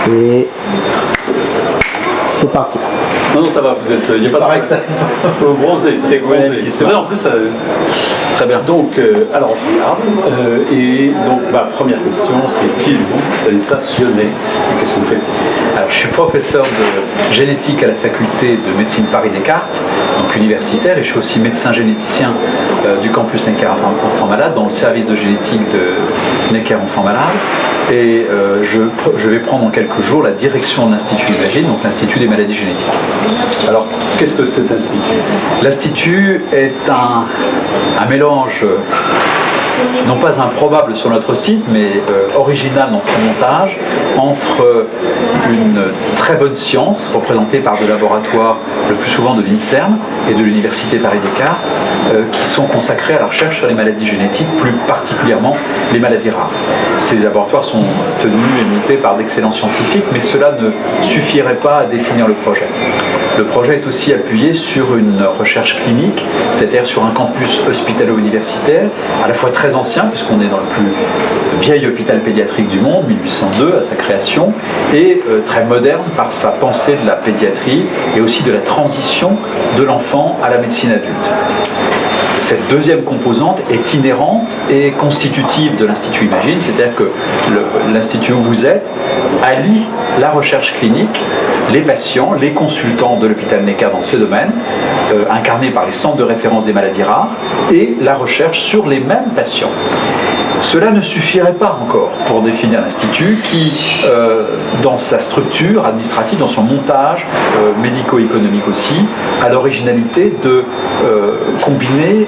Et c'est parti. Non, ça va, vous êtes. Il n'y a pas de Pareil que ça. bronzé. C'est Gwenn qui C'est vrai, en plus, ça. Très bien. Donc, alors on se regarde. Et donc, ma première question, c'est qui êtes-vous, Stanislas Sionnet? Qu'est-ce que vous faites ici? Alors, je suis professeur de génétique à la faculté de médecine Paris-Descartes, donc universitaire, et je suis aussi médecin généticien du campus Necker Enfants Malades, dans le service de génétique de Necker Enfants Malades. Et je vais prendre dans quelques jours la direction de l'Institut Imagine, donc l'Institut des maladies génétiques. Alors, qu'est-ce que cet institut? L'Institut est un mélange, non pas improbable sur notre site, mais original dans son montage, entre une très bonne science, représentée par des laboratoires le plus souvent de l'INSERM et de l'Université Paris-Descartes, qui sont consacrés à la recherche sur les maladies génétiques, plus particulièrement les maladies rares. Ces laboratoires sont tenus et montés par d'excellents scientifiques, mais cela ne suffirait pas à définir le projet. Le projet est aussi appuyé sur une recherche clinique, c'est-à-dire sur un campus hospitalo-universitaire, à la fois très ancien, puisqu'on est dans le plus vieil hôpital pédiatrique du monde, 1802 à sa création, et très moderne par sa pensée de la pédiatrie et aussi de la transition de l'enfant à la médecine adulte. Cette deuxième composante est inhérente et constitutive de l'Institut Imagine, c'est-à-dire que l'Institut où vous êtes allie la recherche clinique, les patients, les consultants de l'hôpital Necker dans ce domaine, incarnés par les centres de référence des maladies rares, et la recherche sur les mêmes patients. Cela ne suffirait pas encore pour définir l'Institut qui, dans sa structure administrative, dans son montage médico-économique aussi, a l'originalité de combiner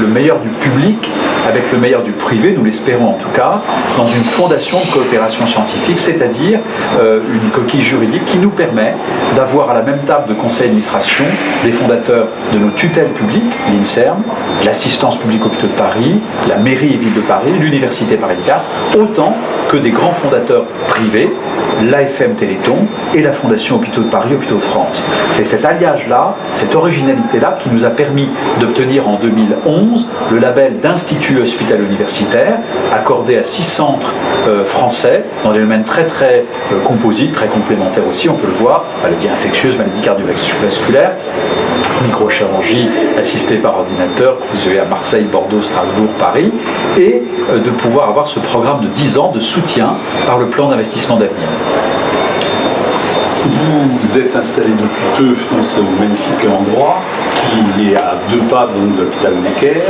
le meilleur du public avec le meilleur du privé, nous l'espérons en tout cas, dans une fondation de coopération scientifique, c'est-à-dire une coquille juridique qui nous permet d'avoir à la même table de conseil d'administration des fondateurs de nos tutelles publiques, l'INSERM, l'assistance publique hôpitaux de Paris, la mairie et ville de Paris, l'université Paris-Descartes, autant que des grands fondateurs privés, l'AFM Téléthon et la Fondation Hôpitaux de Paris, Hôpitaux de France. C'est cet alliage-là, cette originalité-là qui nous a permis d'obtenir en 2011 le label d'Institut hospitalo-universitaire accordé à 6 centres français dans des domaines très composites, très complémentaires aussi, on peut le voir, maladies infectieuses, maladies cardiovasculaires, microchirurgie assistée par ordinateur, que vous avez à Marseille, Bordeaux, Strasbourg, Paris, et de pouvoir avoir ce programme de 10 ans de soutien par le plan d'investissement d'avenir. Vous êtes installé depuis peu dans ce magnifique endroit qui est à 2 pas donc, de l'hôpital Necker.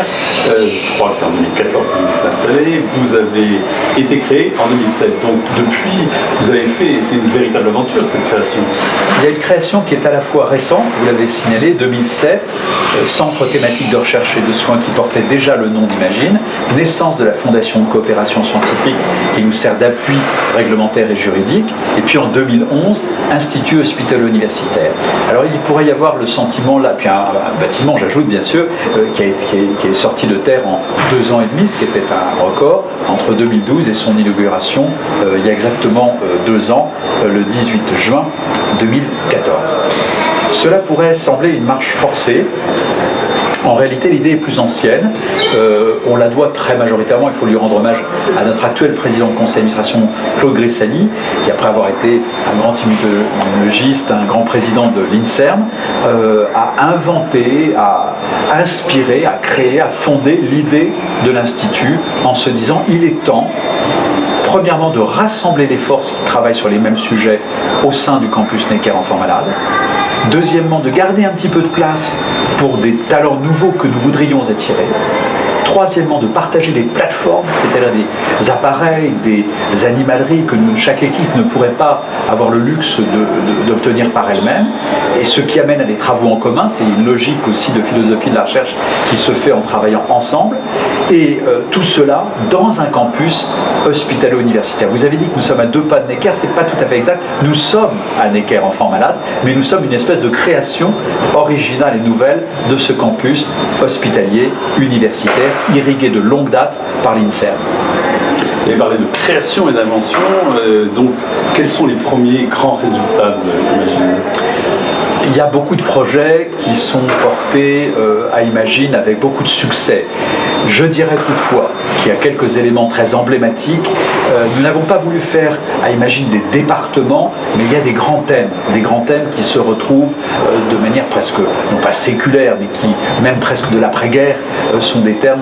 Je crois que c'est en 2014 que vous êtes installé. Vous avez été créé en 2007. Donc depuis, vous avez fait, c'est une véritable aventure cette création. Il y a une création qui est à la fois récente, vous l'avez signalé, 2007, centre thématique de recherche et de soins qui portait déjà le nom d'Imagine, naissance de la Fondation de coopération scientifique qui nous sert d'appui réglementaire et juridique, et puis en 2011, Institut hospitalo-universitaire. Alors il pourrait y avoir le sentiment là, puis un bâtiment, j'ajoute bien sûr, qui est sorti de terre en 2 ans et demi, ce qui était un record, entre 2012 et son inauguration, il y a exactement 2 ans, le 18 juin 2014. Cela pourrait sembler une marche forcée. En réalité, l'idée est plus ancienne. On la doit très majoritairement, il faut lui rendre hommage à notre actuel président de conseil d'administration, Claude Gressani, qui après avoir été un grand immunologiste, un grand président de l'INSERM, a inventé, a inspiré, a créé, a fondé l'idée de l'Institut en se disant il est temps, premièrement, de rassembler les forces qui travaillent sur les mêmes sujets au sein du campus Necker Enfants Malades. Deuxièmement, de garder un petit peu de place pour des talents nouveaux que nous voudrions attirer. Troisièmement, de partager des plateformes, c'est-à-dire des appareils, des animaleries que chaque équipe ne pourrait pas avoir le luxe d'obtenir par elle-même. Et ce qui amène à des travaux en commun, c'est une logique aussi de philosophie de la recherche qui se fait en travaillant ensemble. Et tout cela dans un campus hospitalo-universitaire. Vous avez dit que nous sommes à 2 pas de Necker, c'est pas tout à fait exact. Nous sommes à Necker Enfants Malades, mais nous sommes une espèce de création originale et nouvelle de ce campus hospitalier universitaire, irrigué de longue date par l'INSERM. Vous avez parlé de création et d'invention, donc quels sont les premiers grands résultats de l'Imagine ? Il y a beaucoup de projets qui sont portés à Imagine avec beaucoup de succès. Je dirais toutefois qu'il y a quelques éléments très emblématiques. Nous n'avons pas voulu faire à Imagine des départements, mais il y a des grands thèmes qui se retrouvent de manière presque, non pas séculaire, mais qui, même presque de l'après-guerre, sont des termes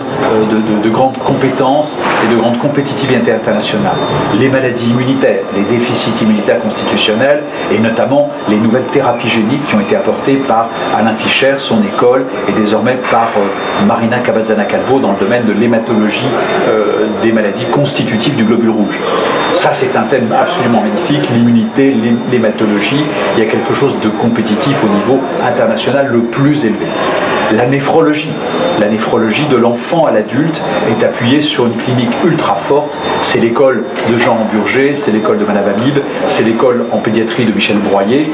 de grande compétence et de grande compétitivité internationale. Les maladies immunitaires, les déficits immunitaires constitutionnels, et notamment les nouvelles thérapies géniques qui ont été apportées par Alain Fischer, son école, et désormais par Marina Cabazana-Calvo dans le domaine de l'hématologie des maladies constitutives du globule rouge. Ça, c'est un thème absolument magnifique, l'immunité, l'hématologie, il y a quelque chose de compétitif au niveau international le plus élevé. La néphrologie de l'enfant à l'adulte est appuyée sur une clinique ultra forte. C'est l'école de Jean Burger, c'est l'école de Madame Habib, c'est l'école en pédiatrie de Michel Broyer.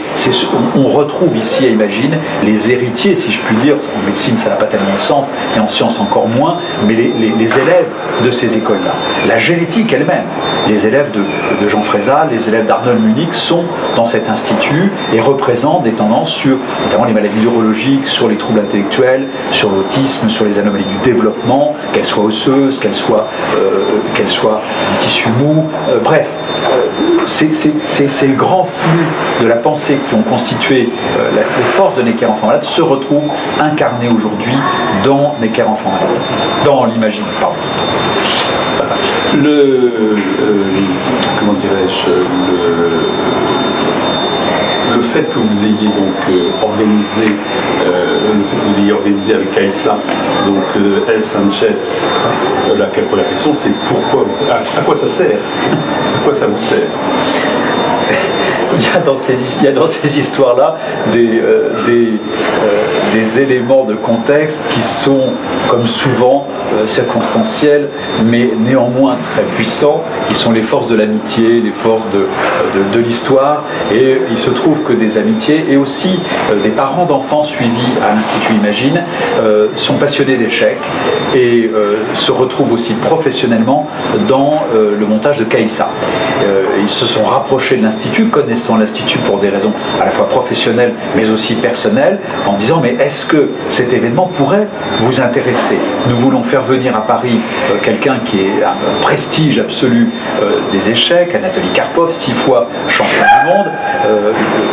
On retrouve ici à Imagine les héritiers, si je puis dire, en médecine ça n'a pas tellement de sens, et en sciences encore moins, mais les élèves de ces écoles-là. La génétique elle-même, les élèves de Jean Frézal, les élèves d'Arnold Munich sont dans cet institut et représentent des tendances sur notamment les maladies neurologiques, sur les troubles intellectuels, sur l'autisme, sur les anomalies du développement, qu'elles soient osseuses, qu'elles soient du tissu mou, bref. Ces grands flux de la pensée qui ont constitué les forces de Necker Enfants Malades se retrouvent incarnés aujourd'hui dans Necker Enfants Malades, dans l'Imagine, pardon. Comment dirais-je, le fait que vous ayez donc organisé avec Caïssa, donc Elf Sanchez, la première question c'est pourquoi, à quoi ça sert, à quoi ça vous sert? Il y a dans ces histoires-là des éléments de contexte qui sont, comme souvent, circonstanciels, mais néanmoins très puissants, qui sont les forces de l'amitié, les forces de l'histoire. Et il se trouve que des amitiés et aussi des parents d'enfants suivis à l'Institut Imagine sont passionnés d'échecs et se retrouvent aussi professionnellement dans le montage de Caïssa. Ils se sont rapprochés de l'Institut, connaissant l'Institut pour des raisons à la fois professionnelles mais aussi personnelles, en disant mais est-ce que cet événement pourrait vous intéresser? Nous voulons faire venir à Paris quelqu'un qui est un prestige absolu des échecs, Anatoly Karpov, 6 fois champion du monde.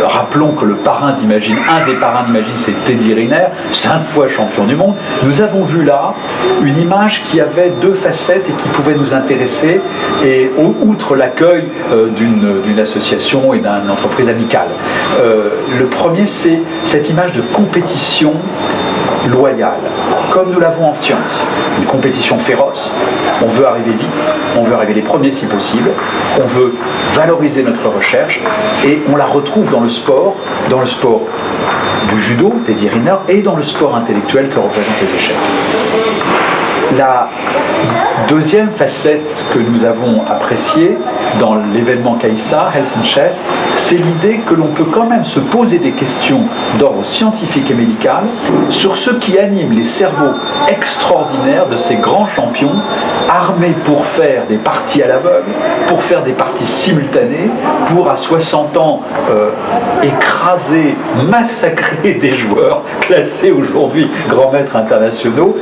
Rappelons que le parrain d'Imagine, un des parrains d'Imagine, c'est Teddy Riner, 5 fois champion du monde. Nous avons vu là une image qui avait 2 facettes et qui pouvait nous intéresser, et outre l'accueil d'une association et d'une entreprise amicale. Le premier, c'est cette image de compétition loyale, comme nous l'avons en science, une compétition féroce. On veut arriver vite, on veut arriver les premiers si possible, on veut valoriser notre recherche, et on la retrouve dans le sport du judo, Teddy Riner, et dans le sport intellectuel que représentent les échecs. La deuxième facette que nous avons appréciée dans l'événement Caïssa, Health and Chess, c'est l'idée que l'on peut quand même se poser des questions d'ordre scientifique et médical sur ce qui anime les cerveaux extraordinaires de ces grands champions armés pour faire des parties à l'aveugle, pour faire des parties simultanées, pour à 60 ans écraser, massacrer des joueurs classés aujourd'hui grands maîtres internationaux.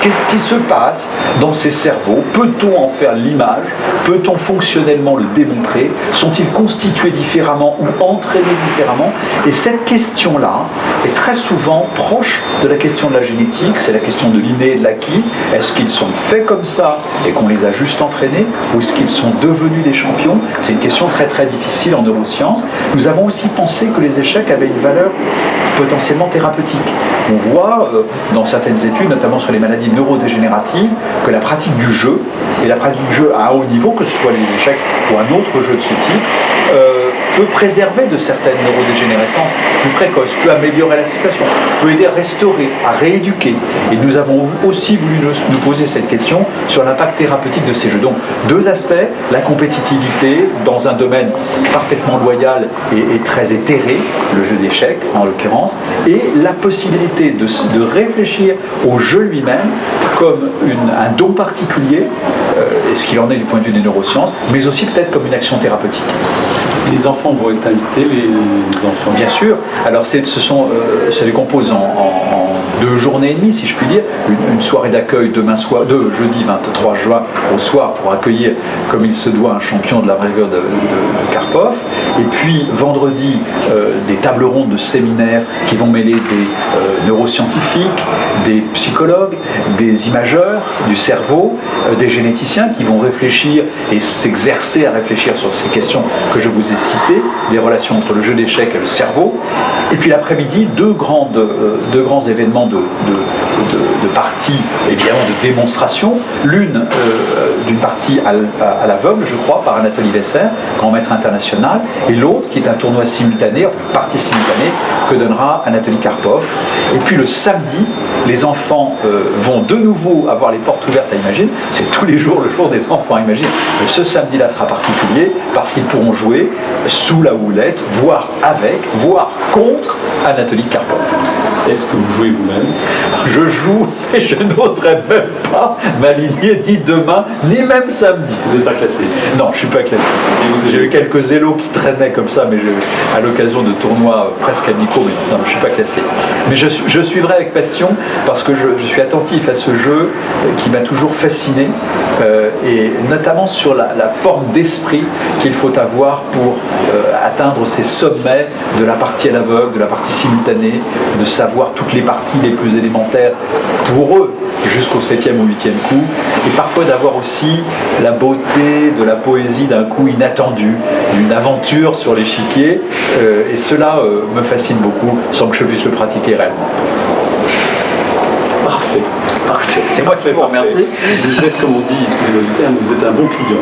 Qu'est-ce qui se passe dans ces cerveaux? Peut-on en faire l'image? Peut-on fonctionnellement le démontrer? Sont-ils constitués différemment ou entraînés différemment? Et cette question-là est très souvent proche de la question de la génétique, c'est la question de l'inné et de l'acquis. Est-ce qu'ils sont faits comme ça et qu'on les a juste entraînés, ou est-ce qu'ils sont devenus des champions? C'est une question très très difficile en neurosciences. Nous avons aussi pensé que les échecs avaient une valeur potentiellement thérapeutique. On voit dans certaines études, notamment sur les maladies neurodégénératives, que la pratique du jeu, et la pratique du jeu à un haut niveau, que ce soit les échecs ou un autre jeu de ce type, peut préserver de certaines neurodégénérescences plus précoces, peut améliorer la situation, peut aider à restaurer, à rééduquer. Et nous avons aussi voulu nous poser cette question sur l'impact thérapeutique de ces jeux. Donc, 2 aspects, la compétitivité dans un domaine parfaitement loyal et très éthéré, le jeu d'échecs en l'occurrence, et la possibilité de réfléchir au jeu lui-même comme un don particulier, et ce qu'il en est du point de vue des neurosciences, mais aussi peut-être comme une action thérapeutique. Les enfants vont être invités, les enfants? Bien sûr. Alors, ça les compose en de journée et demie, si je puis dire, une soirée d'accueil de jeudi 23 juin au soir pour accueillir comme il se doit un champion de la envergure de Karpov. Et puis vendredi, des tables rondes de séminaires qui vont mêler des neuroscientifiques, des psychologues, des imageurs du cerveau, des généticiens qui vont réfléchir et s'exercer à réfléchir sur ces questions que je vous ai citées, des relations entre le jeu d'échecs et le cerveau. Et puis l'après-midi, deux grands événements de parties, évidemment de démonstration. L'une d'une partie à l'aveugle, je crois, par Anatoly Vesser, grand maître international, et l'autre qui est un tournoi simultané, enfin une partie simultanée, que donnera Anatoly Karpov. Et puis le samedi, les enfants vont de nouveau avoir les portes ouvertes à Imagine. C'est tous les jours le jour des enfants à Imagine. Mais ce samedi-là sera particulier parce qu'ils pourront jouer sous la houlette, voire avec, voire contre Anatoly Karpov. Est-ce que vous jouez vous-même? Je joue, mais je n'oserais même pas m'aligner ni demain, ni même samedi. Vous n'êtes pas classé? Non, je ne suis pas classé. J'ai eu quelques élos qui traînaient comme ça, mais à l'occasion de tournois presque amicaux, mais non, je ne suis pas classé. Mais je suivrai avec passion parce que je suis attentif à ce jeu qui m'a toujours fasciné, et notamment sur la forme d'esprit qu'il faut avoir pour atteindre ces sommets de la partie à l'aveugle, de la partie simultanée, de savoir toutes les parties les plus élémentaires pour eux jusqu'au 7e ou 8e coup, et parfois d'avoir aussi la beauté de la poésie d'un coup inattendu, d'une aventure sur l'échiquier, et cela me fascine beaucoup sans que je puisse le pratiquer réellement. Parfait. C'est moi qui vous remercie. Vous êtes, comme on dit, excusez-moi du terme, vous êtes un bon client.